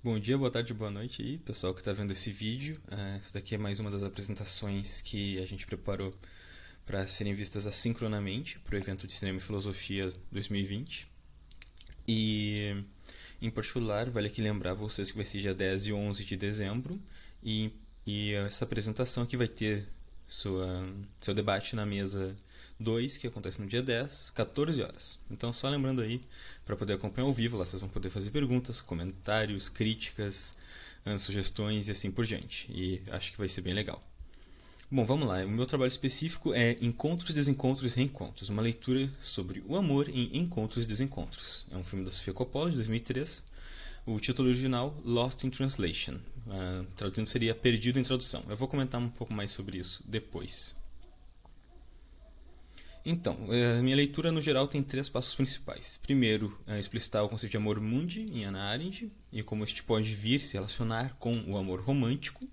Bom dia, boa tarde, boa noite aí, pessoal que está vendo esse vídeo. Essa daqui é mais uma das apresentações que a gente preparou para serem vistas assincronamente para o evento de Cinema e Filosofia 2020. E, em particular, vale aqui lembrar vocês que vai ser dia 10 e 11 de dezembro e essa apresentação aqui vai ter seu debate na mesa 2, que acontece no dia 10, 14 horas. Então, só lembrando aí, para poder acompanhar ao vivo, lá vocês vão poder fazer perguntas, comentários, críticas, sugestões e assim por diante. E acho que vai ser bem legal. Bom, vamos lá. O meu trabalho específico é Encontros, Desencontros e Reencontros, uma leitura sobre o amor em Encontros e Desencontros. É um filme da Sofia Coppola, de 2003. O título original, Lost in Translation. Traduzindo seria Perdido em Tradução. Eu vou comentar um pouco mais sobre isso depois. Então, a minha leitura no geral tem três passos principais. Primeiro, explicitar o conceito de amor mundi em Hannah Arendt e como este pode vir se relacionar com o amor romântico.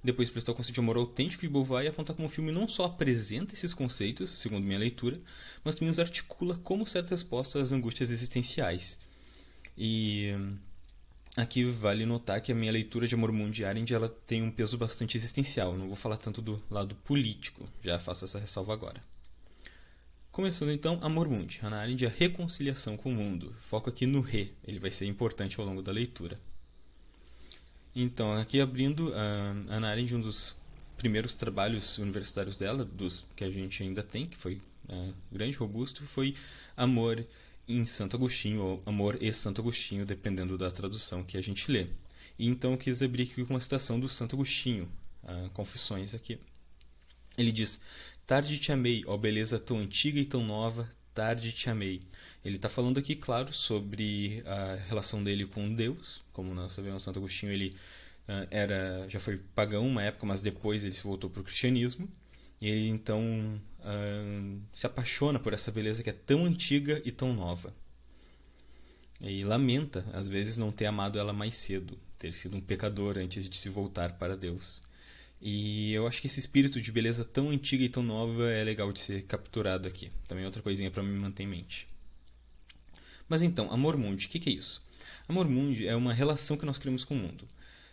Depois, explicitar o conceito de amor autêntico de Beauvoir e apontar como o filme não só apresenta esses conceitos, segundo minha leitura, mas também os articula como certa resposta às angústias existenciais. E aqui vale notar que a minha leitura de Amor Mundi e Arendt ela tem um peso bastante existencial. Não vou falar tanto do lado político, já faço essa ressalva agora. Começando então, Amor Mundi, Hannah Arendt, a reconciliação com o mundo. Foco aqui no re, ele vai ser importante ao longo da leitura. Então, aqui abrindo, a Hannah Arendt, um dos primeiros trabalhos universitários dela, dos que a gente ainda tem, que foi grande, robusto, foi Amor em Santo Agostinho, ou Amor e Santo Agostinho, dependendo da tradução que a gente lê. E então eu quis abrir aqui com uma citação do Santo Agostinho, Confissões aqui. Ele diz: Tarde te amei, ó beleza tão antiga e tão nova, tarde te amei. Ele está falando aqui, claro, sobre a relação dele com Deus. Como nós sabemos, Santo Agostinho ele já foi pagão uma época, mas depois ele se voltou para o cristianismo. E ele então se apaixona por essa beleza que é tão antiga e tão nova. E lamenta, às vezes, não ter amado ela mais cedo, ter sido um pecador antes de se voltar para Deus. E eu acho que esse espírito de beleza tão antiga e tão nova é legal de ser capturado aqui. Também é outra coisinha para me manter em mente. Mas então, Amor Mundi, o que é isso? Amor Mundi é uma relação que nós criamos com o mundo.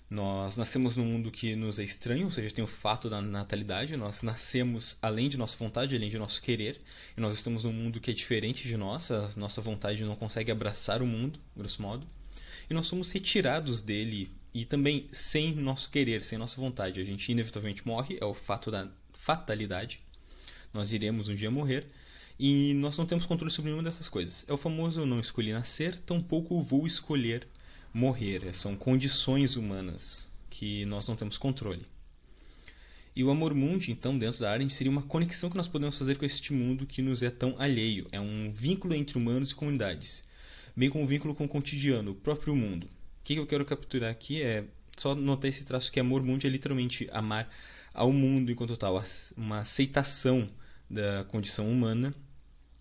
Nós nascemos num mundo que nos é estranho, ou seja, tem o fato da natalidade. Nós nascemos além de nossa vontade, além de nosso querer. E nós estamos num mundo que é diferente de nós. A nossa vontade não consegue abraçar o mundo, grosso modo. E nós somos retirados dele e também sem nosso querer, sem nossa vontade. A gente inevitavelmente morre, é o fato da fatalidade. Nós iremos um dia morrer e nós não temos controle sobre nenhuma dessas coisas. É o famoso eu não escolhi nascer, tampouco vou escolher morrer. São condições humanas que nós não temos controle. E o Amor Mundi, então, dentro da Arendt, seria uma conexão que nós podemos fazer com este mundo que nos é tão alheio. É um vínculo entre humanos e comunidades, bem como um vínculo com o cotidiano, o próprio mundo. O que eu quero capturar aqui é só notar esse traço que Amor Mundi é literalmente amar ao mundo enquanto tal, uma aceitação da condição humana,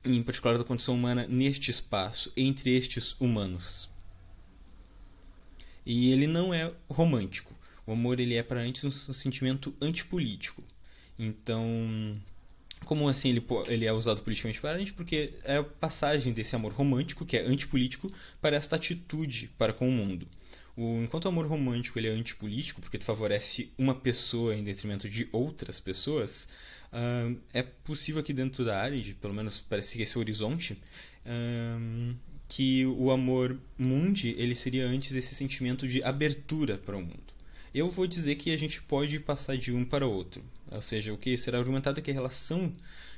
e em particular da condição humana neste espaço, entre estes humanos. E ele não é romântico. O amor ele é para antes um sentimento antipolítico. Então, como assim ele é usado politicamente para a gente? Porque é a passagem desse amor romântico, que é antipolítico, para esta atitude para com o mundo. Enquanto o amor romântico ele é antipolítico, porque favorece uma pessoa em detrimento de outras pessoas, é possível aqui dentro da Arendt, pelo menos parece que esse é o horizonte, que o amor mundi ele seria antes esse sentimento de abertura para o mundo. Eu vou dizer que a gente pode passar de um para o outro. Ou seja, o que será argumentado é que a relação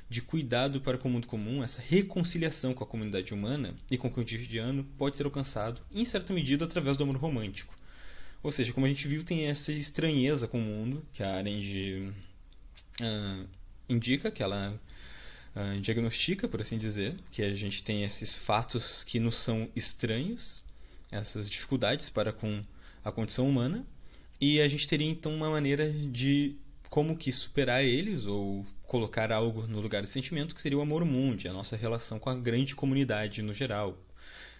de cuidado para com o mundo comum, essa reconciliação com a comunidade humana e com o cotidiano, pode ser alcançado, em certa medida, através do amor romântico. Ou seja, como a gente viu, tem essa estranheza com o mundo, que a Arendt indica, que ela diagnostica, por assim dizer, que a gente tem esses fatos que nos são estranhos, essas dificuldades para com a condição humana, e a gente teria então uma maneira de como que superar eles ou colocar algo no lugar do sentimento, que seria o amor mundi, a nossa relação com a grande comunidade no geral.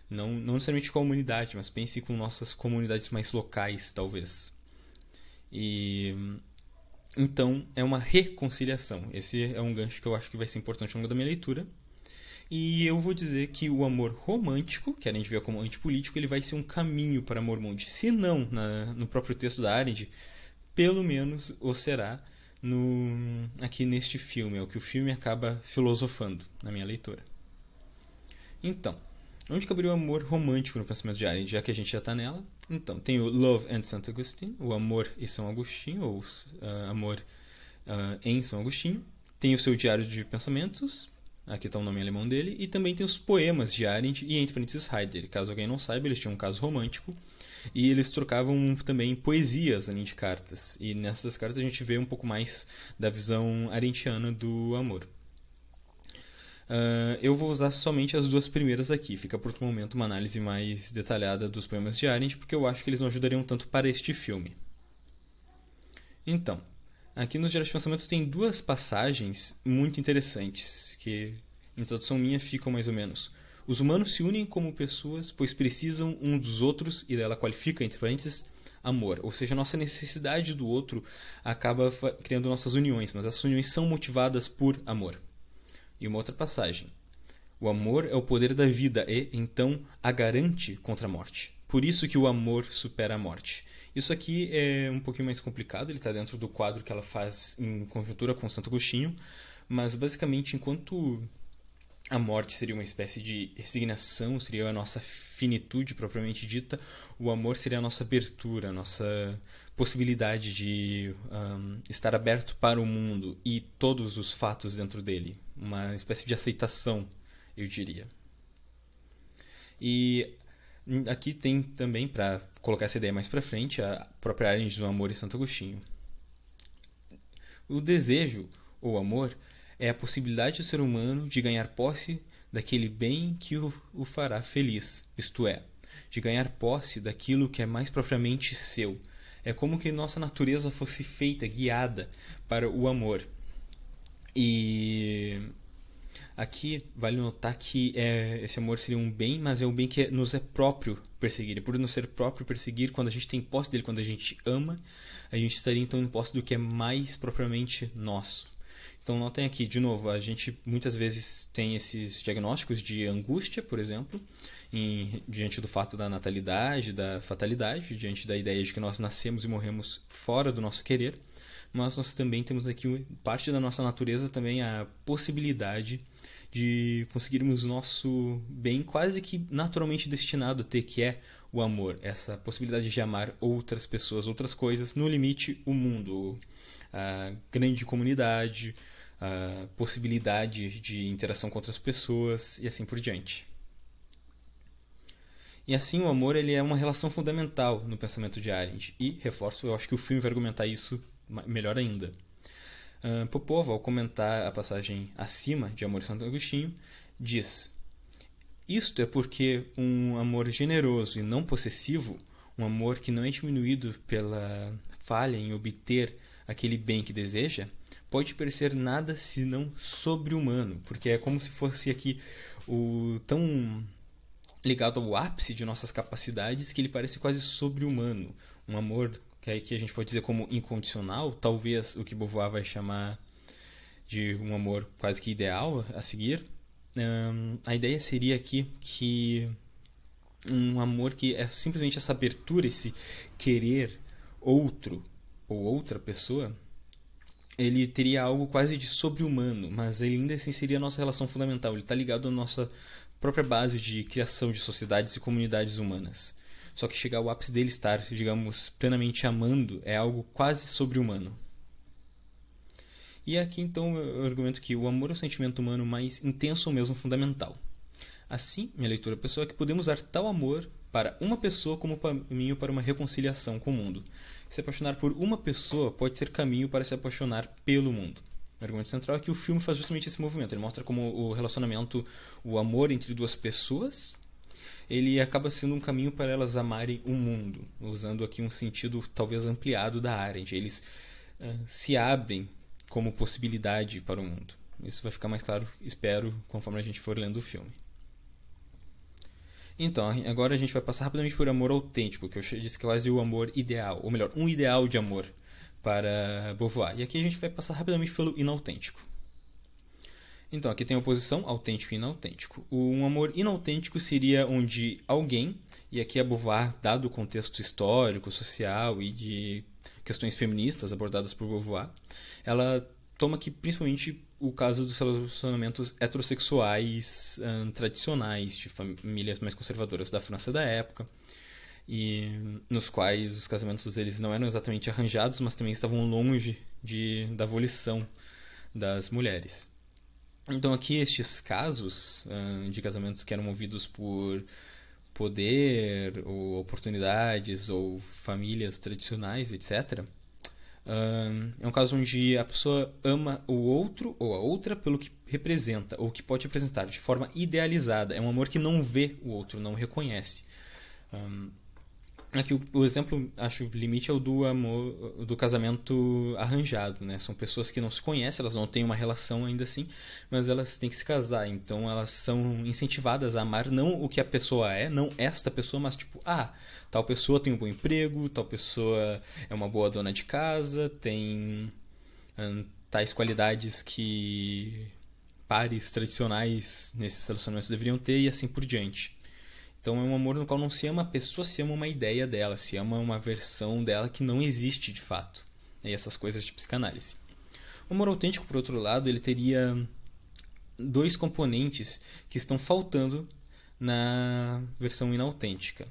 Não necessariamente com a humanidade, mas pense com nossas comunidades mais locais, talvez. E então é uma reconciliação. Esse é um gancho que eu acho que vai ser importante ao longo da minha leitura. E eu vou dizer que o amor romântico, que a gente vê como antipolítico, ele vai ser um caminho para amor mundi. Se não no próprio texto da Arendt, pelo menos o será aqui neste filme. É o que o filme acaba filosofando, na minha leitura. Então, onde caberia o amor romântico no pensamento de Arendt, já que a gente já está nela? Então, tem o Love and St. Augustine, o amor e São Agostinho, ou amor em São Agostinho. Tem o seu diário de pensamentos, aqui está o nome alemão dele, e também tem os poemas de Arendt e, entre parênteses, Heidegger. Caso alguém não saiba, eles tinham um caso romântico, e eles trocavam também poesias além de cartas. E nessas cartas a gente vê um pouco mais da visão arendtiana do amor. Eu vou usar somente as duas primeiras aqui. Fica por outro momento uma análise mais detalhada dos poemas de Arendt, porque eu acho que eles não ajudariam tanto para este filme. Então, aqui nos Diários de Pensamento tem duas passagens muito interessantes, que em tradução minha ficam mais ou menos: os humanos se unem como pessoas, pois precisam um dos outros, e ela qualifica, entre parênteses, amor. Ou seja, a nossa necessidade do outro acaba criando nossas uniões, mas essas uniões são motivadas por amor. E uma outra passagem: o amor é o poder da vida e, então, a garante contra a morte. Por isso que o amor supera a morte. Isso aqui é um pouquinho mais complicado, ele está dentro do quadro que ela faz em conjuntura com Santo Agostinho, mas basicamente, enquanto a morte seria uma espécie de resignação, seria a nossa finitude propriamente dita, o amor seria a nossa abertura, a nossa possibilidade de estar aberto para o mundo e todos os fatos dentro dele. Uma espécie de aceitação, eu diria. E aqui tem também, para colocar essa ideia mais para frente, a própria Arendt do amor e Santo Agostinho. O desejo, ou amor, é a possibilidade do ser humano de ganhar posse daquele bem que o fará feliz, isto é, de ganhar posse daquilo que é mais propriamente seu. É como que nossa natureza fosse feita, guiada para o amor. E aqui vale notar que esse amor seria um bem, mas é um bem que nos é próprio perseguir. E por nos ser próprio perseguir, quando a gente tem posse dele, quando a gente ama, a gente estaria então em posse do que é mais propriamente nosso. Então notem aqui, de novo, a gente muitas vezes tem esses diagnósticos de angústia, por exemplo, diante do fato da natalidade, da fatalidade, diante da ideia de que nós nascemos e morremos fora do nosso querer, mas nós também temos aqui parte da nossa natureza também a possibilidade de conseguirmos nosso bem quase que naturalmente destinado a ter, que é o amor, essa possibilidade de amar outras pessoas, outras coisas, no limite o mundo, a grande comunidade, a possibilidade de interação com outras pessoas e assim por diante. E assim o amor ele é uma relação fundamental no pensamento de Arendt. E, reforço, eu acho que o filme vai argumentar isso melhor ainda. Popov, ao comentar a passagem acima de Amor e Santo Agostinho, diz: isto é porque um amor generoso e não possessivo, um amor que não é diminuído pela falha em obter aquele bem que deseja, pode parecer nada senão sobre-humano, porque é como se fosse aqui o tão ligado ao ápice de nossas capacidades que ele parece quase sobre-humano. Um amor que a gente pode dizer como incondicional, talvez o que Beauvoir vai chamar de um amor quase que ideal a seguir. A ideia seria aqui que um amor que é simplesmente essa abertura, esse querer outro ou outra pessoa, ele teria algo quase de sobre-humano, mas ele ainda assim seria a nossa relação fundamental. Ele está ligado à nossa própria base de criação de sociedades e comunidades humanas. Só que chegar ao ápice dele estar, digamos, plenamente amando é algo quase sobre-humano. E aqui então eu argumento que o amor é o sentimento humano mais intenso ou mesmo fundamental. Assim, minha leitura pessoal é que podemos usar tal amor para uma pessoa como caminho para uma reconciliação com o mundo. Se apaixonar por uma pessoa pode ser caminho para se apaixonar pelo mundo. O argumento central é que o filme faz justamente esse movimento. Ele mostra como o relacionamento, o amor entre duas pessoas, ele acaba sendo um caminho para elas amarem o mundo, usando aqui um sentido talvez ampliado da Arendt. Eles se abrem como possibilidade para o mundo. Isso vai ficar mais claro, espero, conforme a gente for lendo o filme. Então, agora a gente vai passar rapidamente por amor autêntico, que eu disse que é quase o amor ideal, ou melhor, um ideal de amor para Beauvoir. E aqui a gente vai passar rapidamente pelo inautêntico. Então, aqui tem a oposição autêntico e inautêntico. Um amor inautêntico seria onde alguém, e aqui a Beauvoir, dado o contexto histórico, social e de questões feministas abordadas por Beauvoir, ela toma aqui principalmente o caso dos relacionamentos heterossexuais tradicionais, de famílias mais conservadoras da França da época, e nos quais os casamentos eles não eram exatamente arranjados, mas também estavam longe da volição das mulheres. Então aqui estes casos de casamentos que eram movidos por poder, ou oportunidades, ou famílias tradicionais, etc., é um caso onde a pessoa ama o outro ou a outra pelo que representa, ou que pode representar, de forma idealizada. É um amor que não vê o outro, não reconhece. Aqui o exemplo, acho, limite é o do amor, do casamento arranjado, né? São pessoas que não se conhecem, elas não têm uma relação ainda assim, mas elas têm que se casar, então elas são incentivadas a amar não o que a pessoa é, não esta pessoa, mas tipo, tal pessoa tem um bom emprego, tal pessoa é uma boa dona de casa, tem tais qualidades que pares tradicionais nesses relacionamentos deveriam ter e assim por diante. Então é um amor no qual não se ama a pessoa, se ama uma ideia dela, se ama uma versão dela que não existe de fato. E essas coisas de psicanálise. O amor autêntico, por outro lado, ele teria dois componentes que estão faltando na versão inautêntica.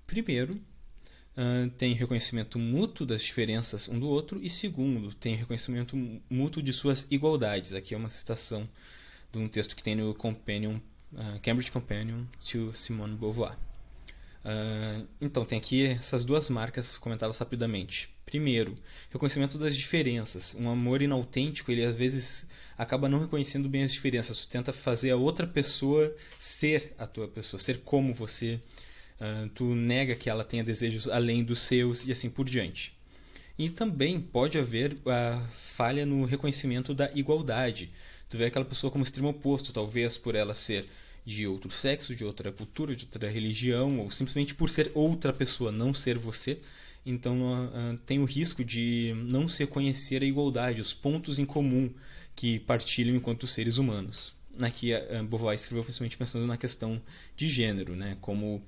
Primeiro, tem reconhecimento mútuo das diferenças um do outro, e segundo, tem reconhecimento mútuo de suas igualdades. Aqui é uma citação de um texto que tem no Cambridge Companion to Simone de Beauvoir. Então, tem aqui essas duas marcas comentadas rapidamente. Primeiro, reconhecimento das diferenças. Um amor inautêntico, ele às vezes acaba não reconhecendo bem as diferenças. Tu tenta fazer a outra pessoa ser a tua pessoa, ser como você. Tu nega que ela tenha desejos além dos seus e assim por diante. E também pode haver a falha no reconhecimento da igualdade. Tu vê aquela pessoa como extremo oposto, talvez por ela ser de outro sexo, de outra cultura, de outra religião, ou simplesmente por ser outra pessoa, não ser você. Então tem o risco de não se reconhecer a igualdade, os pontos em comum que partilham enquanto seres humanos. Aqui a Beauvoir escreveu principalmente pensando na questão de gênero, né? Como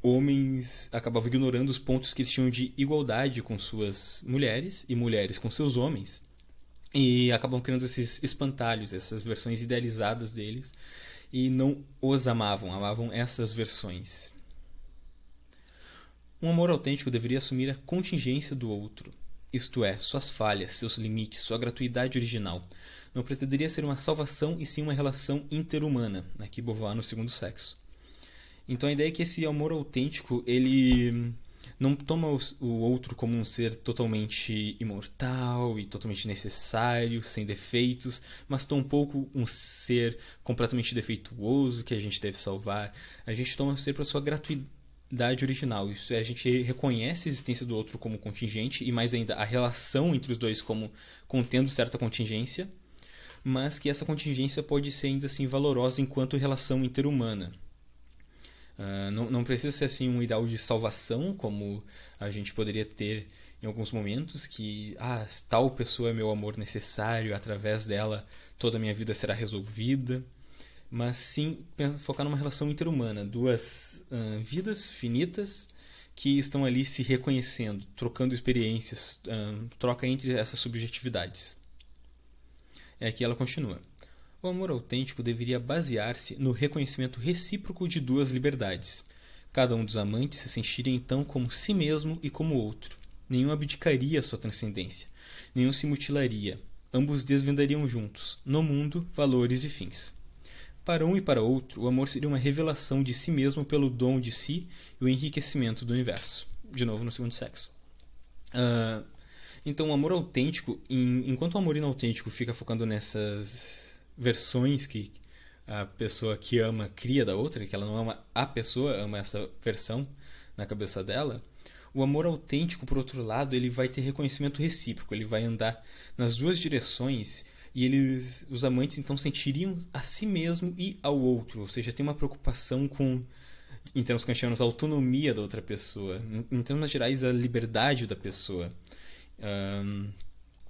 homens acabavam ignorando os pontos que eles tinham de igualdade com suas mulheres e mulheres com seus homens, e acabam criando esses espantalhos, essas versões idealizadas deles, e não os amavam essas versões. Um amor autêntico deveria assumir a contingência do outro, isto é, suas falhas, seus limites, sua gratuidade original. Não pretenderia ser uma salvação e sim uma relação interhumana, aqui Beauvoir no segundo sexo. Então a ideia é que esse amor autêntico, ele não toma o outro como um ser totalmente imortal e totalmente necessário, sem defeitos, mas tampouco um ser completamente defeituoso que a gente deve salvar. A gente toma o ser para sua gratuidade original. Isso é, a gente reconhece a existência do outro como contingente e mais ainda a relação entre os dois como contendo certa contingência, mas que essa contingência pode ser ainda assim valorosa enquanto relação interhumana. Não precisa ser assim um ideal de salvação, como a gente poderia ter em alguns momentos, que tal pessoa é meu amor necessário, através dela toda a minha vida será resolvida, mas sim focar numa relação interhumana, duas vidas finitas que estão ali se reconhecendo, trocando experiências, troca entre essas subjetividades. É aqui ela continua. O amor autêntico deveria basear-se no reconhecimento recíproco de duas liberdades. Cada um dos amantes se sentiria então como si mesmo e como outro. Nenhum abdicaria sua transcendência. Nenhum se mutilaria. Ambos desvendariam juntos, no mundo, valores e fins. Para um e para outro, o amor seria uma revelação de si mesmo pelo dom de si e o enriquecimento do universo. De novo no segundo sexo. Então, o amor autêntico, enquanto o amor inautêntico fica focando nessas versões que a pessoa que ama cria da outra, que ela não ama a pessoa, ama essa versão na cabeça dela, o amor autêntico, por outro lado, ele vai ter reconhecimento recíproco, ele vai andar nas duas direções e os amantes então sentiriam a si mesmo e ao outro, ou seja, tem uma preocupação com, em termos kantianos, a autonomia da outra pessoa, em termos gerais, a liberdade da pessoa.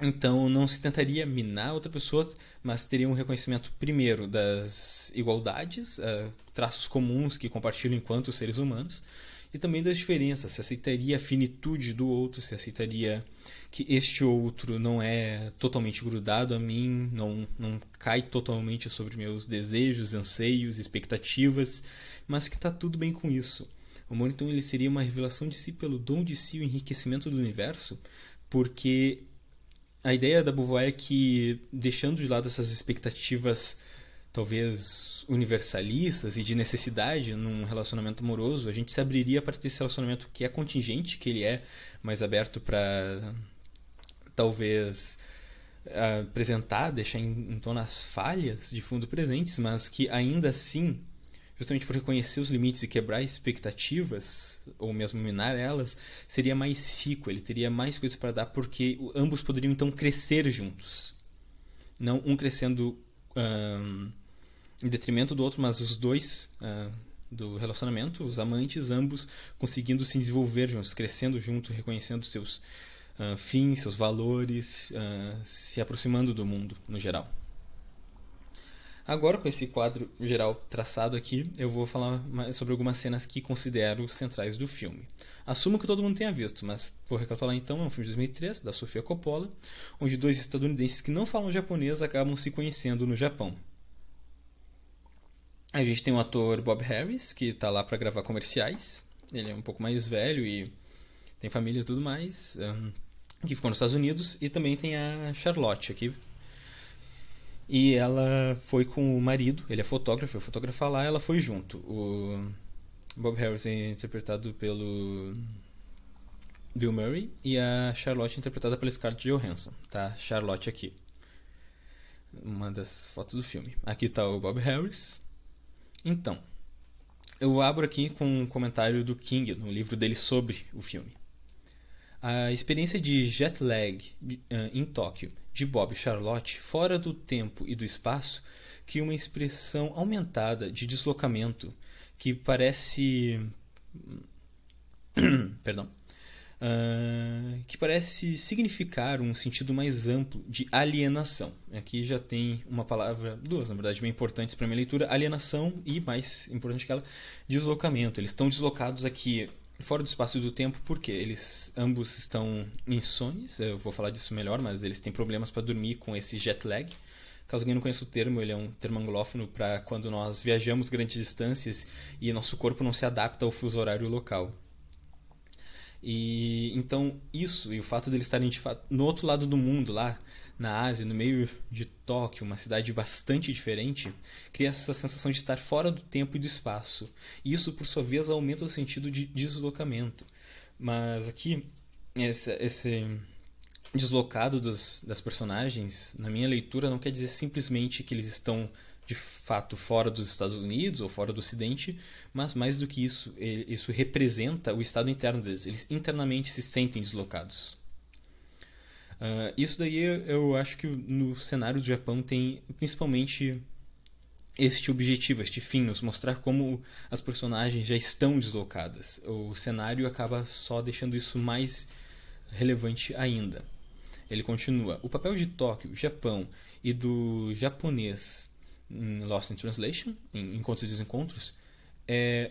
Então não se tentaria minar outra pessoa, mas teria um reconhecimento primeiro das igualdades, traços comuns que compartilham enquanto seres humanos, e também das diferenças, se aceitaria a finitude do outro, se aceitaria que este outro não é totalmente grudado a mim, não cai totalmente sobre meus desejos, anseios, expectativas, mas que está tudo bem com isso. O amor, então, ele seria uma revelação de si pelo dom de si, o enriquecimento do universo, porque a ideia da Beauvoir é que, deixando de lado essas expectativas talvez universalistas e de necessidade num relacionamento amoroso, a gente se abriria para ter esse relacionamento que é contingente, que ele é mais aberto para talvez apresentar, deixar em torno as falhas de fundo presentes, mas que ainda assim, justamente por reconhecer os limites e quebrar expectativas, ou mesmo minar elas, seria mais rico, ele teria mais coisas para dar, porque ambos poderiam então crescer juntos. Não um crescendo em detrimento do outro, mas os dois do relacionamento, os amantes, ambos conseguindo se desenvolver juntos, crescendo juntos, reconhecendo seus fins, seus valores, se aproximando do mundo no geral. Agora, com esse quadro geral traçado aqui, eu vou falar sobre algumas cenas que considero centrais do filme. Assumo que todo mundo tenha visto, mas vou recapitular então. É um filme de 2003, da Sofia Coppola, onde dois estadunidenses que não falam japonês acabam se conhecendo no Japão. A gente tem o ator Bob Harris, que está lá para gravar comerciais. Ele é um pouco mais velho e tem família e tudo mais, que ficou nos Estados Unidos. E também tem a Charlotte aqui. E ela foi com o marido, ele é fotógrafo, foi fotografar lá, ela foi junto. O Bob Harris é interpretado pelo Bill Murray e a Charlotte é interpretada pela Scarlett Johansson. Tá, Charlotte aqui. Uma das fotos do filme. Aqui está o Bob Harris. Então, eu abro aqui com um comentário do King no livro dele sobre o filme. A experiência de jet lag em Tóquio de Bob e Charlotte, fora do tempo e do espaço, cria uma expressão aumentada de deslocamento que parece que parece significar um sentido mais amplo de alienação. Aqui já tem uma palavra, duas na verdade bem importantes para minha leitura: alienação e, mais importante que ela, deslocamento. Eles estão deslocados aqui fora do espaço e do tempo porque eles ambos estão insones. Eu vou falar disso melhor, mas eles têm problemas para dormir com esse jet lag. Caso alguém não conheça o termo, ele é um termo anglófono para quando nós viajamos grandes distâncias e nosso corpo não se adapta ao fuso horário local. E então isso, e o fato deles estarem de fato no outro lado do mundo, lá na Ásia, no meio de Tóquio, uma cidade bastante diferente, cria essa sensação de estar fora do tempo e do espaço. E isso, por sua vez, aumenta o sentido de deslocamento. Mas aqui, esse deslocado das personagens, na minha leitura, não quer dizer simplesmente que eles estão de fato fora dos Estados Unidos ou fora do Ocidente, mas mais do que isso, isso representa o estado interno deles. Eles internamente se sentem deslocados. Isso daí eu acho que no cenário do Japão tem principalmente este objetivo, este fim, nos mostrar como as personagens já estão deslocadas. O cenário acaba só deixando isso mais relevante ainda. Ele continua: o papel de Tóquio, Japão, e do japonês em Lost in Translation, em Encontros e Desencontros, é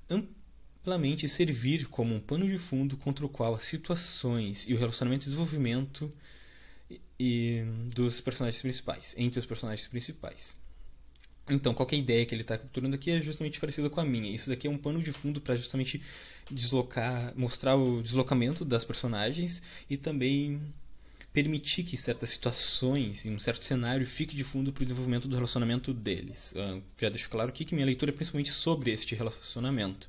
amplamente servir como um pano de fundo contra o qual as situações e o relacionamento de desenvolvimento dos personagens principais, entre os personagens principais. Então, qualquer ideia que ele está capturando aqui é justamente parecida com a minha. Isso daqui é um pano de fundo para justamente mostrar o deslocamento das personagens e também permitir que certas situações e um certo cenário fique de fundo para o desenvolvimento do relacionamento deles. Já deixo claro aqui que minha leitura é principalmente sobre este relacionamento.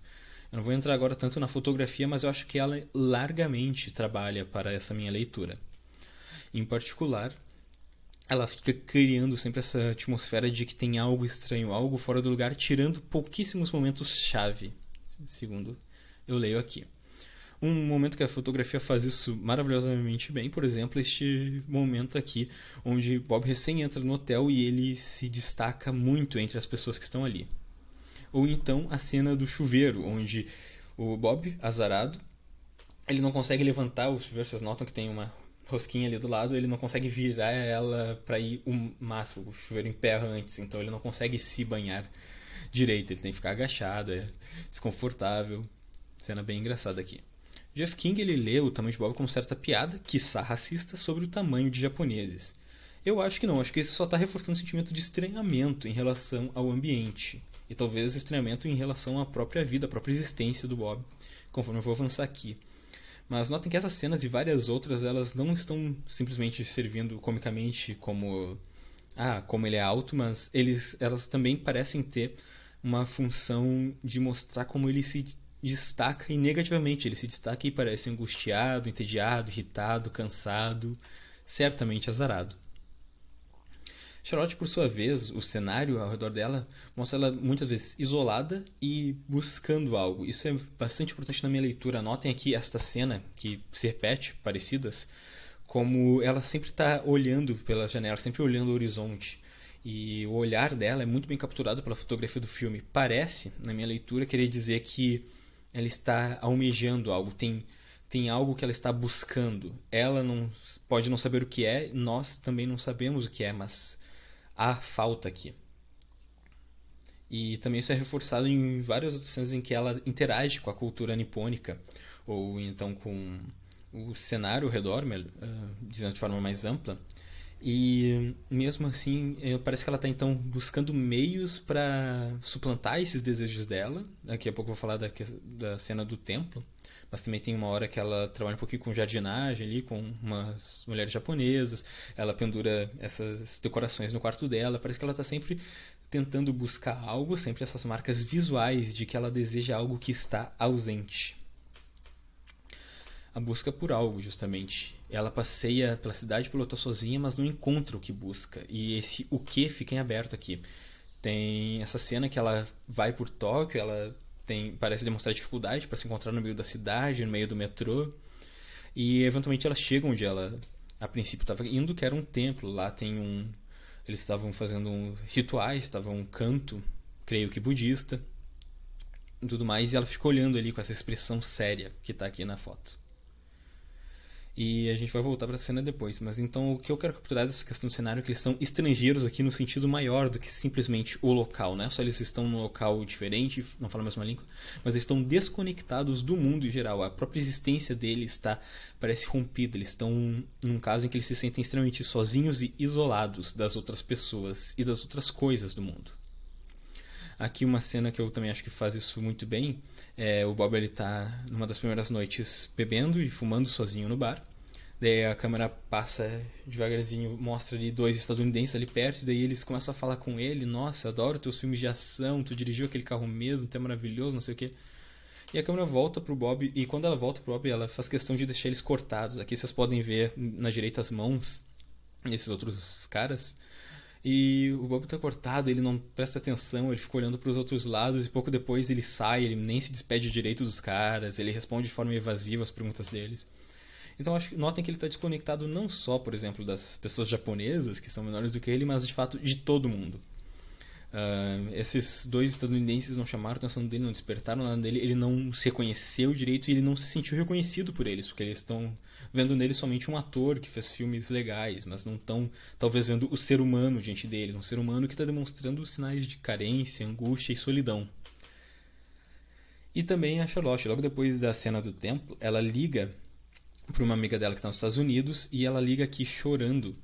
Eu não vou entrar agora tanto na fotografia, mas eu acho que ela largamente trabalha para essa minha leitura. Em particular, ela fica criando sempre essa atmosfera de que tem algo estranho, algo fora do lugar, tirando pouquíssimos momentos-chave, segundo eu leio aqui. Um momento que a fotografia faz isso maravilhosamente bem, por exemplo, este momento aqui, onde Bob recém entra no hotel e ele se destaca muito entre as pessoas que estão ali. Ou então a cena do chuveiro, onde o Bob, azarado, ele não consegue levantar o chuveiro. Vocês notam que tem uma rosquinha ali do lado, ele não consegue virar ela pra ir o máximo, o chuveiro emperra antes, então ele não consegue se banhar direito, ele tem que ficar agachado, é desconfortável. Cena bem engraçada aqui. Jeff King ele lê o tamanho de Bob como certa piada, quiçá racista, sobre o tamanho de japoneses. Eu acho que não, acho que isso só está reforçando o sentimento de estranhamento em relação ao ambiente. E talvez estranhamento em relação à própria vida, à própria existência do Bob, conforme eu vou avançar aqui. Mas notem que essas cenas e várias outras, elas não estão simplesmente servindo comicamente como ele é alto, mas elas também parecem ter uma função de mostrar como ele se destaca e negativamente. Ele se destaca e parece angustiado, entediado, irritado, cansado, certamente azarado. Charlotte, por sua vez, o cenário ao redor dela mostra ela muitas vezes isolada e buscando algo. Isso é bastante importante na minha leitura. Notem aqui esta cena que se repete, parecidas, como ela sempre está olhando pela janela, sempre olhando o horizonte. E o olhar dela é muito bem capturado pela fotografia do filme. Parece, na minha leitura, querer dizer que ela está almejando algo, tem algo que ela está buscando. Ela não pode não saber o que é, nós também não sabemos o que é, mas há falta aqui. E também isso é reforçado em várias outras cenas em que ela interage com a cultura nipônica, ou então com o cenário ao redor, dizendo de forma mais ampla. E mesmo assim, parece que ela está então buscando meios para suplantar esses desejos dela. Daqui a pouco eu vou falar da cena do templo, mas também tem uma hora que ela trabalha um pouquinho com jardinagem ali, com umas mulheres japonesas. Ela pendura essas decorações no quarto dela. Parece que ela está sempre tentando buscar algo, sempre essas marcas visuais de que ela deseja algo que está ausente. A busca por algo, justamente. Ela passeia pela cidade, pilota sozinha, mas não encontra o que busca. E esse o que fica em aberto aqui. Tem essa cena que ela vai por Tóquio, ela parece demonstrar dificuldade para se encontrar no meio da cidade, no meio do metrô. E eventualmente ela chega onde ela, a princípio, estava indo, que era um templo. Lá tem eles estavam fazendo rituais, estava um canto, creio que budista, e tudo mais. E ela fica olhando ali com essa expressão séria que está aqui na foto. E a gente vai voltar para a cena depois. Mas então o que eu quero capturar dessa questão do cenário é que eles são estrangeiros aqui no sentido maior do que simplesmente o local. Não é só eles estão num local diferente, não falam a mesma língua, mas eles estão desconectados do mundo em geral. A própria existência deles parece rompida. Eles estão num caso em que eles se sentem extremamente sozinhos e isolados das outras pessoas e das outras coisas do mundo. Aqui uma cena que eu também acho que faz isso muito bem. O Bob está numa das primeiras noites bebendo e fumando sozinho no bar. Daí a câmera passa devagarzinho, mostra ali dois estadunidenses ali perto. E daí eles começam a falar com ele: nossa, adoro teus filmes de ação, tu dirigiu aquele carro mesmo, tu é maravilhoso, não sei o que. E a câmera volta pro Bob, e quando ela volta pro Bob, ela faz questão de deixar eles cortados. Aqui vocês podem ver na direita as mãos desses outros caras. E o Bob tá cortado, ele não presta atenção, ele fica olhando para os outros lados e pouco depois ele sai, ele nem se despede direito dos caras, ele responde de forma evasiva as perguntas deles. Então notem que ele está desconectado não só, por exemplo, das pessoas japonesas, que são menores do que ele, mas de fato de todo mundo. Esses dois estadunidenses não chamaram a atenção dele, não despertaram nada dele, ele não se reconheceu direito e ele não se sentiu reconhecido por eles, porque eles estão vendo nele somente um ator que fez filmes legais, mas não estão talvez vendo o ser humano diante dele, um ser humano que está demonstrando sinais de carência, angústia e solidão. E também a Charlotte, logo depois da cena do templo, ela liga para uma amiga dela que está nos Estados Unidos e ela liga aqui chorando,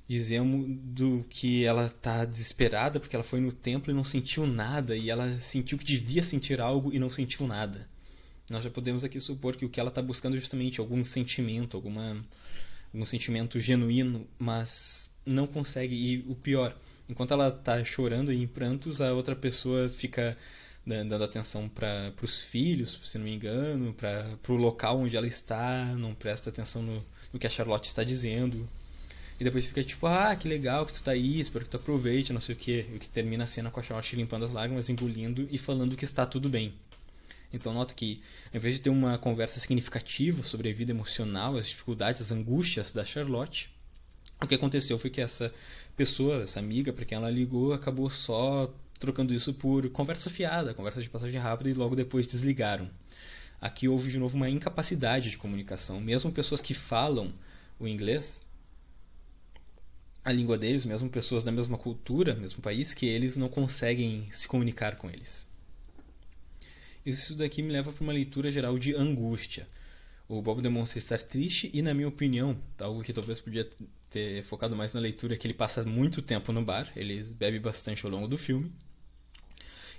dizendo que ela está desesperada porque ela foi no templo e não sentiu nada, e ela sentiu que devia sentir algo e não sentiu nada. Nós já podemos aqui supor que o que ela está buscando é justamente algum sentimento, algum sentimento genuíno, mas não consegue. E o pior, enquanto ela está chorando e em prantos, a outra pessoa fica dando atenção para os filhos, se não me engano, para o local onde ela está, não presta atenção no que a Charlotte está dizendo. E depois fica tipo, que legal que tu tá aí, espero que tu aproveite, não sei o que. E que termina a cena com a Charlotte limpando as lágrimas, engolindo e falando que está tudo bem. Então nota que, ao invés de ter uma conversa significativa sobre a vida emocional, as dificuldades, as angústias da Charlotte, o que aconteceu foi que essa pessoa, essa amiga para quem ela ligou, acabou só trocando isso por conversa fiada, conversa de passagem rápida, e logo depois desligaram. Aqui houve de novo uma incapacidade de comunicação. Mesmo pessoas que falam o inglês, a língua deles, mesmo pessoas da mesma cultura, mesmo país, que eles não conseguem se comunicar com eles. Isso daqui me leva para uma leitura geral de angústia. O Bob demonstra estar triste e, na minha opinião, algo que talvez podia ter focado mais na leitura, é que ele passa muito tempo no bar, ele bebe bastante ao longo do filme.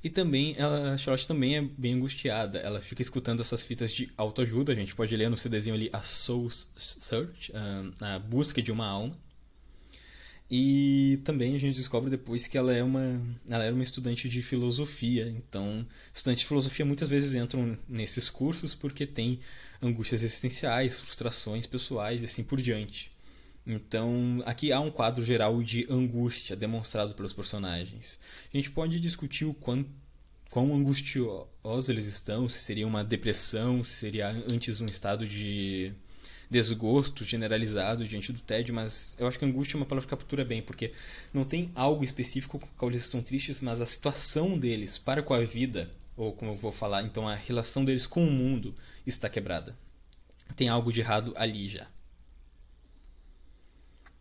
E também, a Charlotte também é bem angustiada, ela fica escutando essas fitas de autoajuda, a gente pode ler no CDzinho ali a Soul Search, a busca de uma alma. E também a gente descobre depois que ela era uma estudante de filosofia. Então, estudantes de filosofia muitas vezes entram nesses cursos porque tem angústias existenciais, frustrações pessoais e assim por diante. Então, aqui há um quadro geral de angústia demonstrado pelos personagens. A gente pode discutir o quão angustiosos eles estão, se seria uma depressão, se seria antes um estado de desgosto generalizado diante do tédio, mas eu acho que angústia é uma palavra que captura bem, porque não tem algo específico com o qual eles estão tristes, mas a situação deles para com a vida, ou como eu vou falar, então a relação deles com o mundo está quebrada. Tem algo de errado ali já.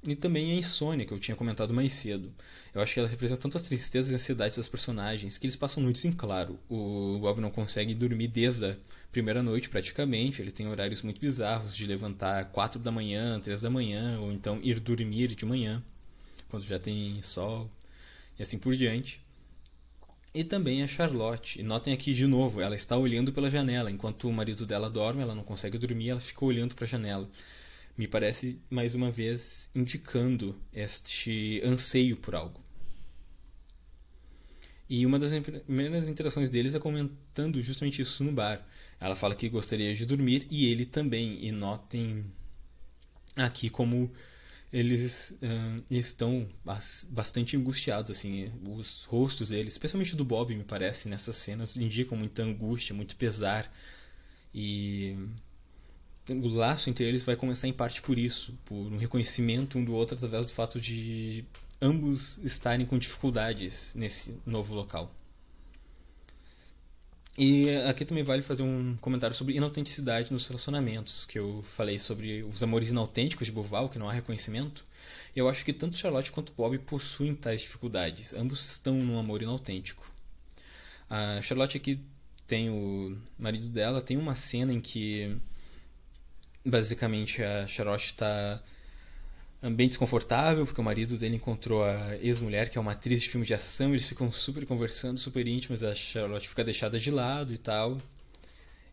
E também a insônia, que eu tinha comentado mais cedo. Eu acho que ela representa tanto as tristezas e ansiedades das personagens que eles passam noites em claro. O Bob não consegue dormir desde a primeira noite, praticamente. Ele tem horários muito bizarros de levantar 4 da manhã, 3 da manhã, ou então ir dormir de manhã, quando já tem sol, e assim por diante. E também a Charlotte. E notem aqui de novo, ela está olhando pela janela. Enquanto o marido dela dorme, ela não consegue dormir, ela fica olhando para a janela. Me parece, mais uma vez, indicando este anseio por algo. E uma das primeiras interações deles é comentando justamente isso no bar. Ela fala que gostaria de dormir e ele também. E notem aqui como eles estão bastante angustiados. Assim, os rostos deles, especialmente do Bob, me parece, nessas cenas, indicam muita angústia, muito pesar. E o laço entre eles vai começar em parte por isso, por um reconhecimento um do outro através do fato de ambos estarem com dificuldades nesse novo local. E aqui também vale fazer um comentário sobre inautenticidade nos relacionamentos, que eu falei sobre os amores inautênticos de Beauvoir, que não há reconhecimento. Eu acho que tanto Charlotte quanto Bob possuem tais dificuldades. Ambos estão num amor inautêntico. A Charlotte aqui tem o marido dela, tem uma cena em que basicamente a Charlotte está bem desconfortável porque o marido dele encontrou a ex-mulher, que é uma atriz de filme de ação. Eles ficam super conversando, super íntimos. A Charlotte fica deixada de lado e tal.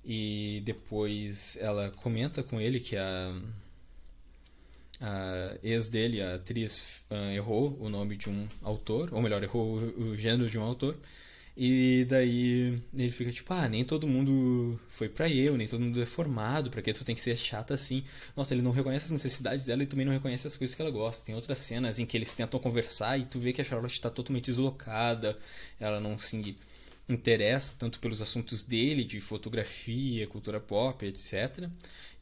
E depois ela comenta com ele que a ex dele, a atriz, errou o nome de um autor, ou melhor, errou o gênero de um autor. E daí ele fica tipo, nem todo mundo foi pra eu, nem todo mundo é formado, pra que tu tem que ser chata assim. Nossa, ele não reconhece as necessidades dela e também não reconhece as coisas que ela gosta. Tem outras cenas em que eles tentam conversar e tu vê que a Charlotte tá totalmente deslocada, ela não se interessa tanto pelos assuntos dele, de fotografia, cultura pop, etc.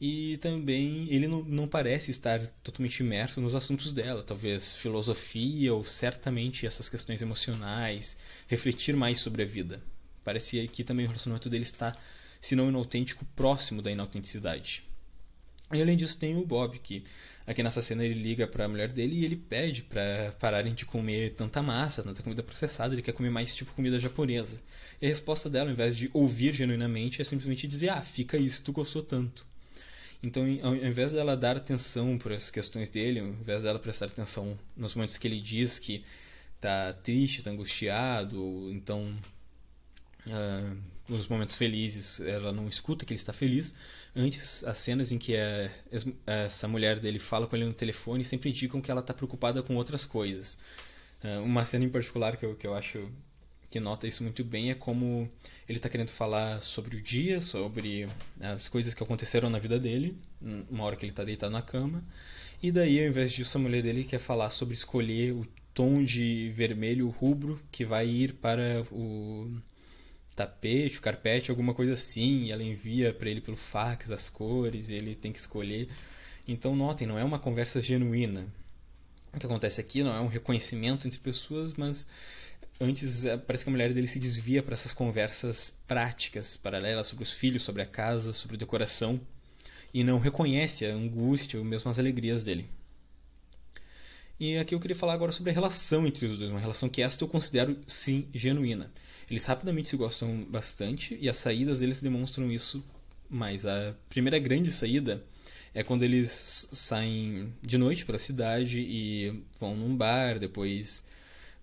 E também ele não parece estar totalmente imerso nos assuntos dela, talvez filosofia ou certamente essas questões emocionais, refletir mais sobre a vida. Parece que também o relacionamento dele está, se não inautêntico, próximo da inautenticidade. E além disso tem o Bob, que aqui nessa cena ele liga para a mulher dele e ele pede para pararem de comer tanta massa, tanta comida processada. Ele quer comer mais tipo comida japonesa. E a resposta dela, ao invés de ouvir genuinamente, é simplesmente dizer: fica aí se tu gostou tanto. Então, ao invés dela dar atenção para as questões dele, ao invés dela prestar atenção nos momentos que ele diz que tá triste, tá angustiado, ou então nos momentos felizes ela não escuta que ele está feliz. Antes, as cenas em que essa mulher dele fala com ele no telefone sempre indicam que ela está preocupada com outras coisas. Uma cena em particular que eu acho que nota isso muito bem é como ele está querendo falar sobre o dia, sobre as coisas que aconteceram na vida dele, uma hora que ele está deitado na cama, e daí ao invés disso a mulher dele quer falar sobre escolher o tom de vermelho rubro que vai ir para o tapete, o carpete, alguma coisa assim, e ela envia para ele pelo fax as cores, e ele tem que escolher. Então notem, não é uma conversa genuína. O que acontece aqui não é um reconhecimento entre pessoas, mas antes parece que a mulher dele se desvia para essas conversas práticas, paralelas, sobre os filhos, sobre a casa, sobre decoração. e não reconhece a angústia ou mesmo as alegrias dele. E aqui eu queria falar agora sobre a relação entre os dois, uma relação que esta eu considero, sim, genuína. Eles rapidamente se gostam bastante e as saídas deles demonstram isso mais. A primeira grande saída é quando eles saem de noite para a cidade e vão num bar, depois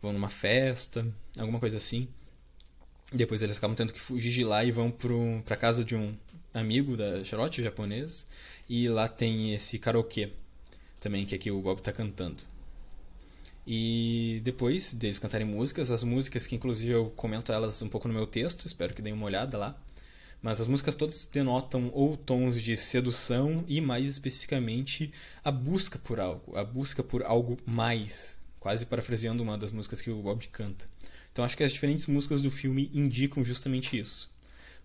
vão numa festa, alguma coisa assim. Depois eles acabam tendo que fugir de lá e vão pra casa de um amigo da Charlotte, japonês, e lá tem esse karaokê também, que aqui o Bob tá cantando. E depois deles cantarem músicas, as músicas que inclusive eu comento elas um pouco no meu texto, espero que deem uma olhada lá. Mas as músicas todas denotam ou tons de sedução e, mais especificamente, a busca por algo mais, quase parafraseando uma das músicas que o Bob canta. Então acho que as diferentes músicas do filme indicam justamente isso.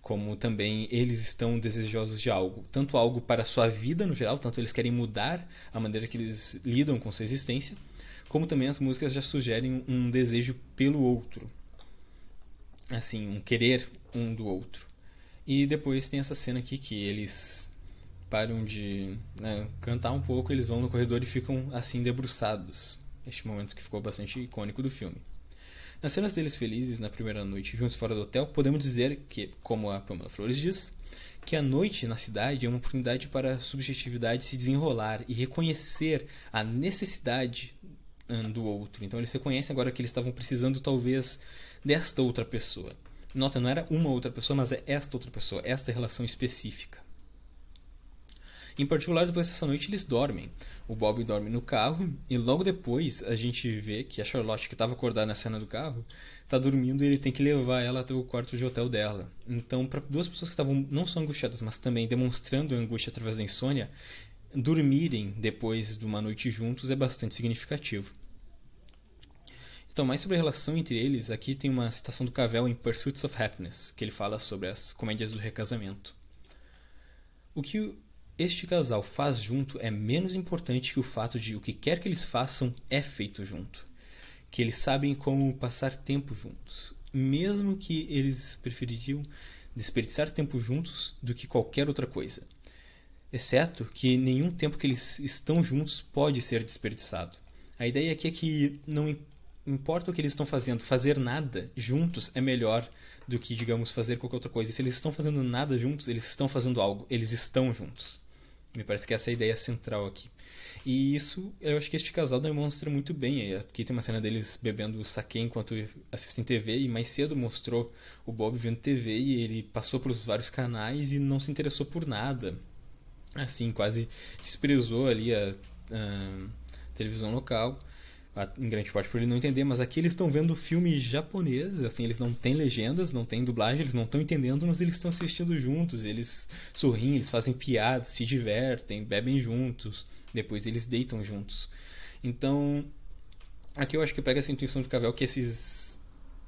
Como também eles estão desejosos de algo, tanto algo para a sua vida no geral, tanto eles querem mudar a maneira que eles lidam com sua existência, como também as músicas já sugerem um desejo pelo outro. Assim, um querer um do outro. E depois tem essa cena aqui que eles param de cantar um pouco, eles vão no corredor e ficam assim debruçados. Este momento que ficou bastante icônico do filme. Nas cenas deles felizes na primeira noite juntos fora do hotel, podemos dizer que, como a Pamela Flores diz, que a noite na cidade é uma oportunidade para a subjetividade se desenrolar e reconhecer a necessidade do outro. Então eles reconhecem agora que eles estavam precisando talvez desta outra pessoa. Nota, não era uma outra pessoa, mas é esta outra pessoa, esta relação específica. Em particular, depois dessa noite, eles dormem. O Bob dorme no carro e logo depois a gente vê que a Charlotte, que estava acordada na cena do carro, está dormindo e ele tem que levar ela até o quarto de hotel dela. Então, para duas pessoas que estavam não só angustiadas, mas também demonstrando angústia através da insônia, dormirem depois de uma noite juntos é bastante significativo. Então, mais sobre a relação entre eles, aqui tem uma citação do Cavell em Pursuits of Happiness, que ele fala sobre as comédias do recasamento. O que este casal faz junto é menos importante que o fato de o que quer que eles façam é feito junto. Que eles sabem como passar tempo juntos, mesmo que eles prefeririam desperdiçar tempo juntos do que qualquer outra coisa. Exceto que nenhum tempo que eles estão juntos pode ser desperdiçado. A ideia aqui é que não importa o que eles estão fazendo, fazer nada juntos é melhor do que, digamos, fazer qualquer outra coisa. E se eles estão fazendo nada juntos, eles estão fazendo algo, eles estão juntos. Me parece que essa é a ideia central aqui. E isso, eu acho que este casal demonstra muito bem. Aqui tem uma cena deles bebendo sake enquanto assistem TV, e mais cedo mostrou o Bob vendo TV e ele passou pelos vários canais e não se interessou por nada. Assim, quase desprezou ali a televisão local, em grande parte por ele não entender, mas aqui eles estão vendo filme japonês, assim, eles não têm legendas, não têm dublagem, eles não estão entendendo, mas eles estão assistindo juntos, eles sorriem, eles fazem piadas, se divertem, bebem juntos, depois eles deitam juntos. Então, aqui eu acho que pega essa intuição do Cavell que esses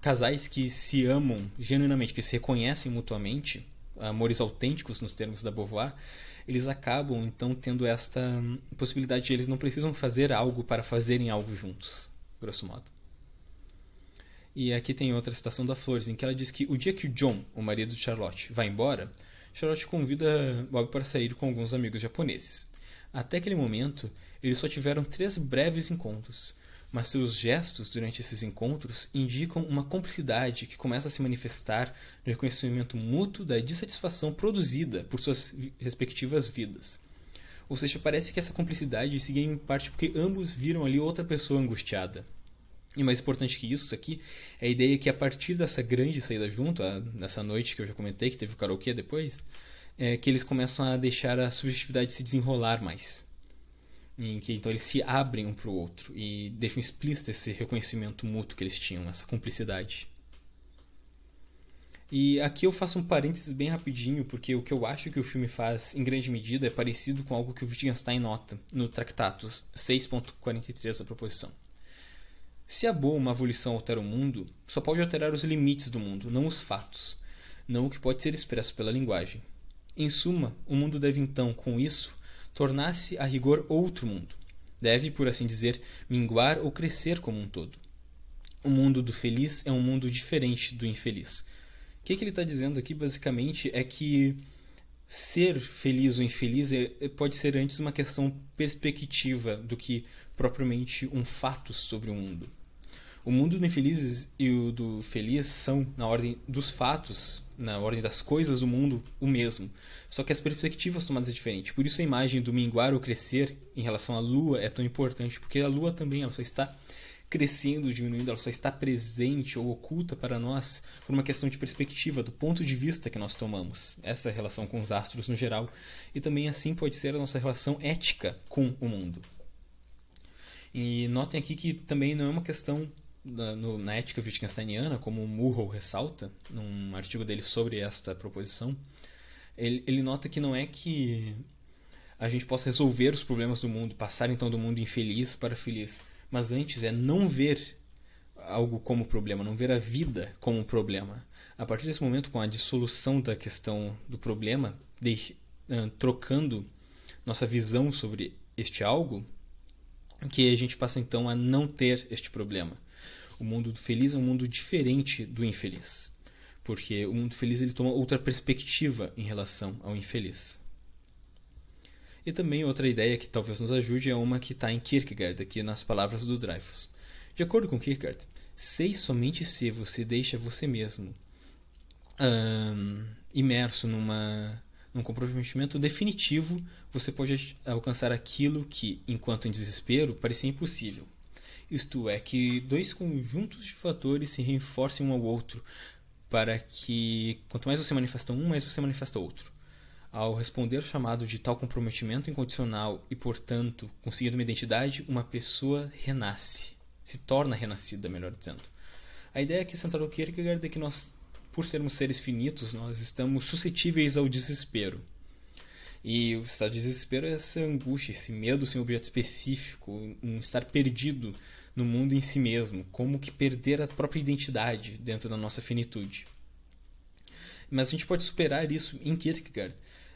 casais que se amam genuinamente, que se reconhecem mutuamente, amores autênticos nos termos da Beauvoir, eles acabam então tendo esta possibilidade de eles não precisam fazer algo para fazerem algo juntos, grosso modo. E aqui tem outra citação da Flores, em que ela diz que o dia que o John, o marido de Charlotte, vai embora, Charlotte convida Bob para sair com alguns amigos japoneses. Até aquele momento, eles só tiveram 3 breves encontros, mas seus gestos durante esses encontros indicam uma cumplicidade que começa a se manifestar no reconhecimento mútuo da dissatisfação produzida por suas respectivas vidas. Ou seja, parece que essa cumplicidade seguia em parte porque ambos viram ali outra pessoa angustiada. E mais importante que isso aqui é a ideia que a partir dessa grande saída junto, nessa noite que eu já comentei, que teve o karaokê depois, que eles começam a deixar a subjetividade se desenrolar mais. Em que então eles se abrem um para o outro e deixam explícito esse reconhecimento mútuo que eles tinham, essa cumplicidade. E aqui eu faço um parênteses bem rapidinho, porque o que eu acho que o filme faz, em grande medida, é parecido com algo que o Wittgenstein nota no Tractatus 6.43 da proposição. Se a boa uma abolição altera o mundo, só pode alterar os limites do mundo, não os fatos, não o que pode ser expresso pela linguagem. Em suma, o mundo deve então, com isso, tornar-se a rigor outro mundo. Deve, por assim dizer, minguar ou crescer como um todo. O mundo do feliz é um mundo diferente do infeliz. O que ele está dizendo aqui, basicamente, é que ser feliz ou infeliz pode ser antes uma questão perspectiva do que propriamente um fato sobre o mundo. O mundo do infeliz e o do feliz são, na ordem dos fatos, na ordem das coisas do mundo, o mesmo. Só que as perspectivas tomadas é diferente. Por isso a imagem do minguar ou crescer em relação à lua é tão importante, porque a lua também ela só está crescendo, diminuindo, ela só está presente ou oculta para nós por uma questão de perspectiva, do ponto de vista que nós tomamos. Essa é a relação com os astros no geral. E também assim pode ser a nossa relação ética com o mundo. E notem aqui que também não é uma questão na ética wittgensteiniana, como o Murrow ressalta num artigo dele sobre esta proposição. Ele nota que não é que a gente possa resolver os problemas do mundo, passar então do mundo infeliz para feliz, mas antes é não ver algo como problema, não ver a vida como um problema. A partir desse momento, com a dissolução da questão do problema, trocando nossa visão sobre este algo, que a gente passa então a não ter este problema. O mundo feliz é um mundo diferente do infeliz, porque o mundo feliz ele toma outra perspectiva em relação ao infeliz. E também outra ideia que talvez nos ajude é uma que está em Kierkegaard, aqui nas palavras do Dreyfus. De acordo com Kierkegaard, somente se você deixa você mesmo imerso num comprometimento definitivo, você pode alcançar aquilo que, enquanto em desespero, parecia impossível. Isto é, que dois conjuntos de fatores se reforcem um ao outro, para que, quanto mais você manifesta um, mais você manifesta outro. Ao responder ao chamado de tal comprometimento incondicional e, portanto, conseguindo uma identidade, uma pessoa renasce. Se torna renascida, melhor dizendo. A ideia aqui central do Kierkegaard é que nós, por sermos seres finitos, nós estamos suscetíveis ao desespero. E o estado de desespero é essa angústia, esse medo sem objeto específico, um estar perdido no mundo em si mesmo, como que perder a própria identidade dentro da nossa finitude. Mas a gente pode superar isso em Kierkegaard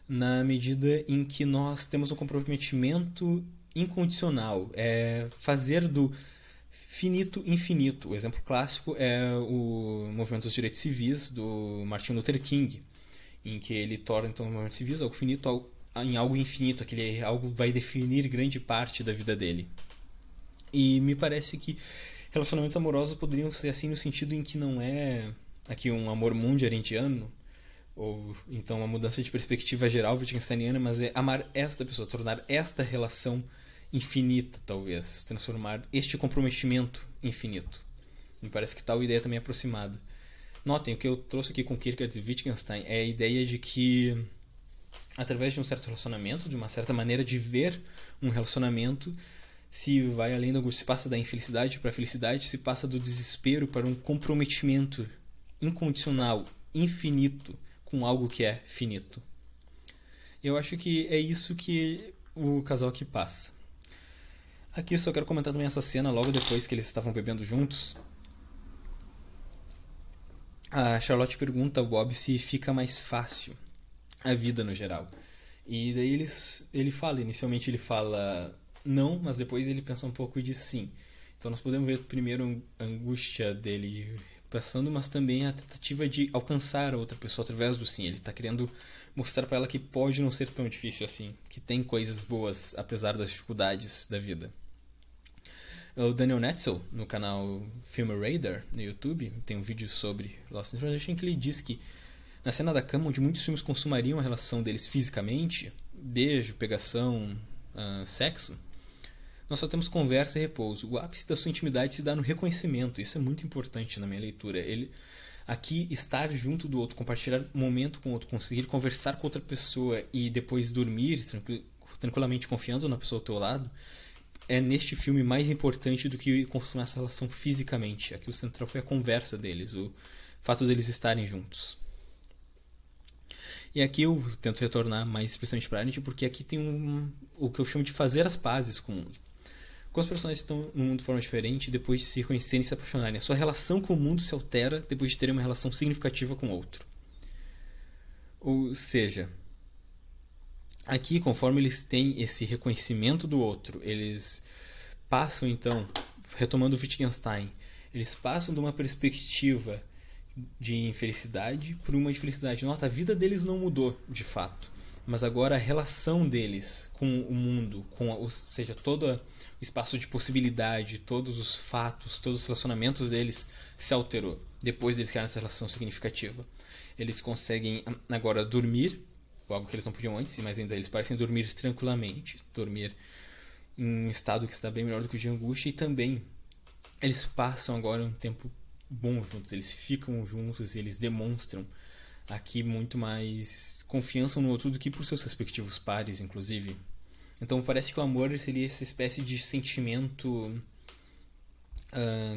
na medida em que nós temos um comprometimento incondicional, fazer do finito infinito. O exemplo clássico é o movimento dos direitos civis do Martin Luther King, em que ele torna então o movimento civis algo finito em algo infinito, aquele algo vai definir grande parte da vida dele. E me parece que relacionamentos amorosos poderiam ser assim no sentido em que não é aqui um amor mundiarendiano, ou então uma mudança de perspectiva geral wittgensteiniana, mas é amar esta pessoa, tornar esta relação infinita, talvez, transformar este comprometimento infinito. Me parece que tal ideia também é aproximada. Notem, o que eu trouxe aqui com Kierkegaard e Wittgenstein é a ideia de que, através de um certo relacionamento, de uma certa maneira de ver um relacionamento, se vai além da angústia, se passa da infelicidade para a felicidade, se passa do desespero para um comprometimento incondicional, infinito, com algo que é finito. Eu acho que é isso que o casal aqui passa. Aqui só quero comentar também essa cena logo depois que eles estavam bebendo juntos. A Charlotte pergunta ao Bob se fica mais fácil a vida no geral. E daí inicialmente ele fala não, mas depois ele pensa um pouco e diz sim. Então nós podemos ver primeiro a angústia dele passando, mas também a tentativa de alcançar a outra pessoa através do sim. Ele está querendo mostrar para ela que pode não ser tão difícil assim, que tem coisas boas apesar das dificuldades da vida. O Daniel Netzel, no canal Film Radar, no YouTube, tem um vídeo sobre Lost in Translation que ele diz que na cena da cama, onde muitos filmes consumariam a relação deles fisicamente, beijo, pegação, sexo, nós só temos conversa e repouso. O ápice da sua intimidade se dá no reconhecimento. Isso é muito importante na minha leitura. Aqui, estar junto do outro, compartilhar um momento com o outro, conseguir conversar com outra pessoa e depois dormir tranquilamente confiando na pessoa ao teu lado, é neste filme mais importante do que consumar essa relação fisicamente. Aqui o central foi a conversa deles, o fato deles estarem juntos. E aqui eu tento retornar mais especialmente para Arendt, porque aqui tem o que eu chamo de fazer as pazes com o mundo. Quando os personagens estão num mundo de forma diferente, depois de se conhecerem e se apaixonarem, a sua relação com o mundo se altera depois de terem uma relação significativa com o outro. Ou seja, aqui, conforme eles têm esse reconhecimento do outro, eles passam então, retomando Wittgenstein, eles passam de uma perspectiva de infelicidade para uma de felicidade. Nota, a vida deles não mudou de fato. mas agora a relação deles com o mundo, ou seja, todo o espaço de possibilidade, todos os fatos, todos os relacionamentos deles se alterou depois deles criarem essa relação significativa. Eles conseguem agora dormir, algo que eles não podiam antes, mas ainda eles parecem dormir tranquilamente, dormir em um estado que está bem melhor do que o de angústia, e também eles passam agora um tempo bom juntos, eles ficam juntos, eles demonstram aqui muito mais confiança um no outro do que por seus respectivos pares, inclusive. Então parece que o amor seria essa espécie de sentimento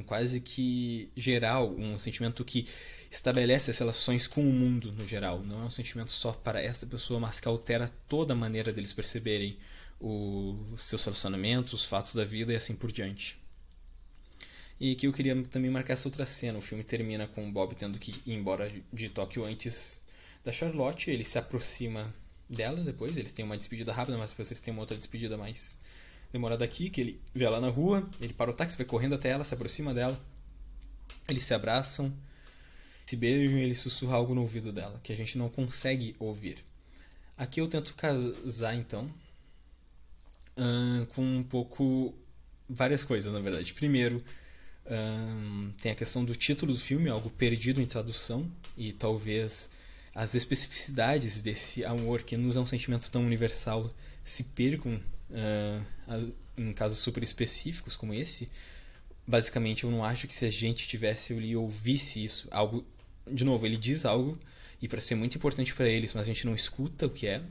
quase que geral, um sentimento que estabelece as relações com o mundo no geral. Não é um sentimento só para esta pessoa, mas que altera toda a maneira deles perceberem os seus relacionamentos, os fatos da vida e assim por diante. E aqui eu queria também marcar essa outra cena. O filme termina com o Bob tendo que ir embora de Tóquio antes da Charlotte. Ele se aproxima dela depois. Eles têm uma despedida rápida, mas depois eles têm uma outra despedida mais demorada aqui, que ele vê ela na rua. Ele para o táxi, vai correndo até ela, se aproxima dela. Eles se abraçam, se beijam e ele sussurra algo no ouvido dela, que a gente não consegue ouvir. Aqui eu tento casar, então, com um pouco... várias coisas, na verdade. Primeiro, tem a questão do título do filme, algo perdido em tradução, e talvez as especificidades desse amor, que nos é um sentimento tão universal, se percam em casos super específicos como esse. Basicamente, eu não acho que se a gente tivesse ali e ouvisse isso, algo, de novo, ele diz algo e para ser muito importante para eles, mas a gente não escuta o que é.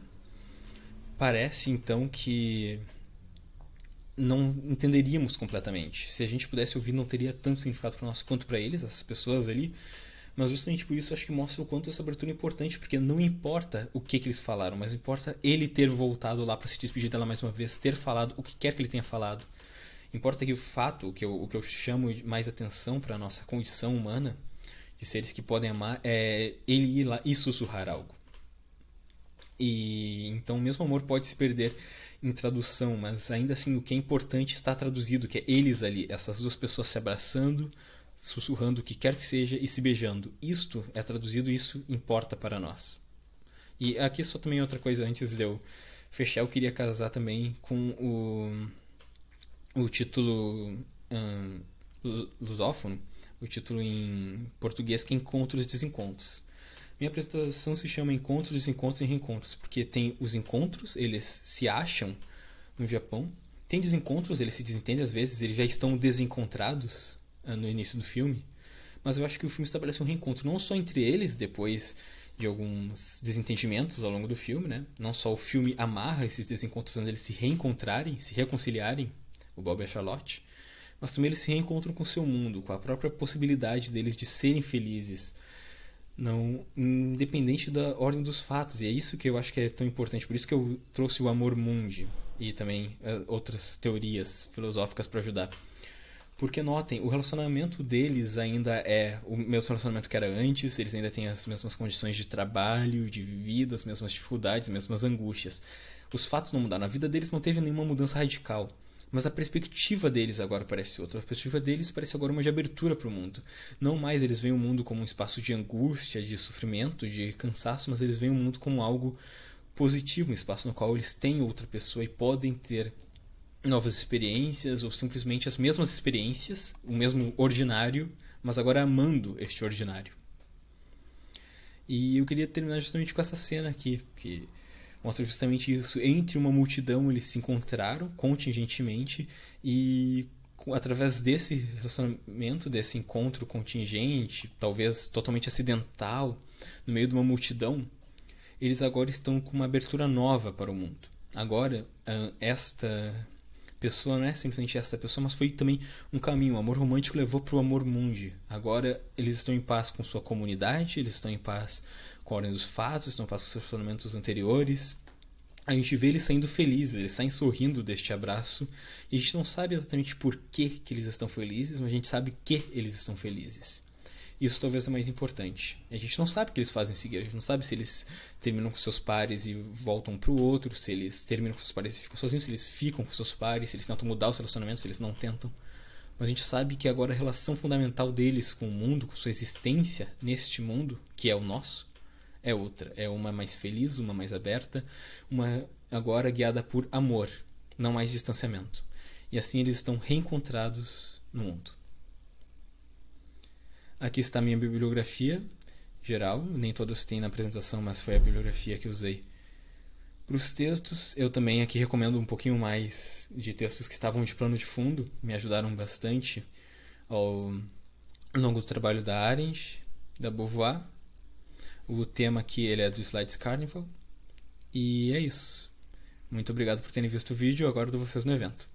Parece então que não entenderíamos completamente. Se a gente pudesse ouvir, não teria tanto significado para nós quanto para eles, essas pessoas ali. Mas justamente por isso acho que mostra o quanto essa abertura é importante, porque não importa o que eles falaram, mas importa ele ter voltado lá para se despedir dela mais uma vez, ter falado o que quer que ele tenha falado. Importa que o fato, o que eu chamo mais atenção para a nossa condição humana, de seres que podem amar, é ele ir lá e sussurrar algo. E então mesmo o amor pode se perder em tradução, mas ainda assim o que é importante está traduzido, que é eles ali, essas duas pessoas se abraçando, sussurrando o que quer que seja e se beijando. Isto é traduzido, isso importa para nós. E aqui só também outra coisa, antes de eu fechar, eu queria casar também com o título lusófono, o título em português, que é Encontros e Desencontros. Minha apresentação se chama Encontros, Desencontros e Reencontros, porque tem os encontros, eles se acham no Japão, tem desencontros, eles se desentendem às vezes, eles já estão desencontrados no início do filme, mas eu acho que o filme estabelece um reencontro não só entre eles, depois de alguns desentendimentos ao longo do filme, né? Não só o filme amarra esses desencontros fazendo eles se reencontrarem, se reconciliarem, o Bob e a Charlotte, mas também eles se reencontram com o seu mundo, com a própria possibilidade deles de serem felizes, não independente da ordem dos fatos. E é isso que eu acho que é tão importante, por isso que eu trouxe o amor mundi e também outras teorias filosóficas para ajudar. Porque notem, o relacionamento deles ainda é o mesmo relacionamento que era antes, eles ainda têm as mesmas condições de trabalho, de vida, as mesmas dificuldades, as mesmas angústias. Os fatos não mudaram, a vida deles não teve nenhuma mudança radical. Mas a perspectiva deles agora parece outra. A perspectiva deles parece agora uma de abertura para o mundo. Não mais eles veem o mundo como um espaço de angústia, de sofrimento, de cansaço, mas eles veem o mundo como algo positivo, um espaço no qual eles têm outra pessoa e podem ter novas experiências ou simplesmente as mesmas experiências, o mesmo ordinário, mas agora amando este ordinário. E eu queria terminar justamente com essa cena aqui, que mostra justamente isso. Entre uma multidão eles se encontraram contingentemente e através desse relacionamento, desse encontro contingente, talvez totalmente acidental, no meio de uma multidão, eles agora estão com uma abertura nova para o mundo. Agora, esta pessoa não é simplesmente essa pessoa, mas foi também um caminho. O amor romântico levou para o amor mundi. Agora eles estão em paz com sua comunidade, eles estão em paz com a ordem dos fatos, estão em paz com seus relacionamentos anteriores. A gente vê eles saindo felizes, eles saem sorrindo deste abraço, e a gente não sabe exatamente por que eles estão felizes, mas a gente sabe que eles estão felizes. Isso talvez é mais importante. A gente não sabe o que eles fazem em seguida, a gente não sabe se eles terminam com seus pares e voltam para o outro, se eles terminam com seus pares e ficam sozinhos, se eles ficam com seus pares, se eles tentam mudar os relacionamentos, se eles não tentam. Mas a gente sabe que agora a relação fundamental deles com o mundo, com sua existência neste mundo, que é o nosso, é outra. É uma mais feliz, uma mais aberta, uma agora guiada por amor, não mais distanciamento. E assim eles estão reencontrados no mundo. Aqui está a minha bibliografia geral, nem todas tem na apresentação, mas foi a bibliografia que usei para os textos. Eu também aqui recomendo um pouquinho mais de textos que estavam de plano de fundo, me ajudaram bastante ao longo do trabalho da Arendt, da Beauvoir. O tema aqui ele é do Slides Carnival. E é isso. Muito obrigado por terem visto o vídeo, eu aguardo vocês no evento.